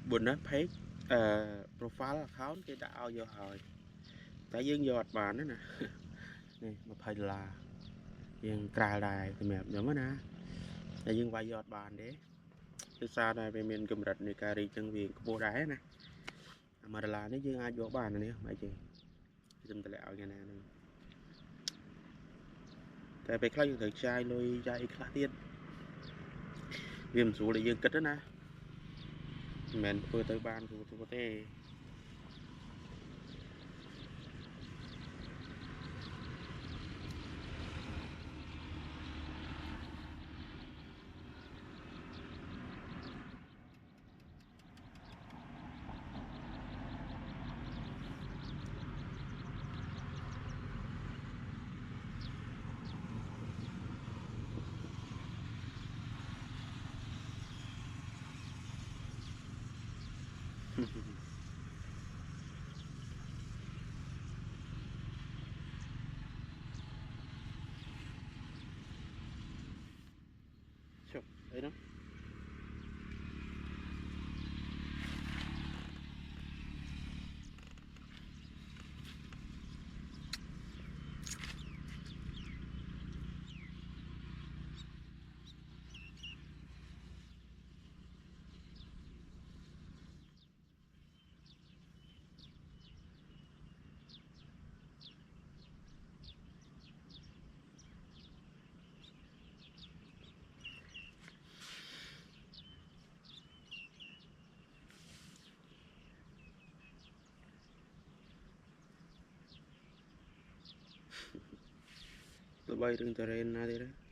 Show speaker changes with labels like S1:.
S1: buồn đó page profile account cái đã ao vô hồi tại dương giọt bàn đó nè này mà phải là dương cài đài thì mẹ giống nè tại dương vài giọt bàn đấy từ xa này về miền cầm rạch này cà ri chân viện bộ đáy nè mà là nếu dương ai vô bàn này mấy chị dùm tài liệu nhà nè tại về khai thực trai lôi trai khá tiên viêm số để dương cất đó nè mình vừa tới ban của tôi có thể đấy đó tụi bay đừng terrain ra đi đấy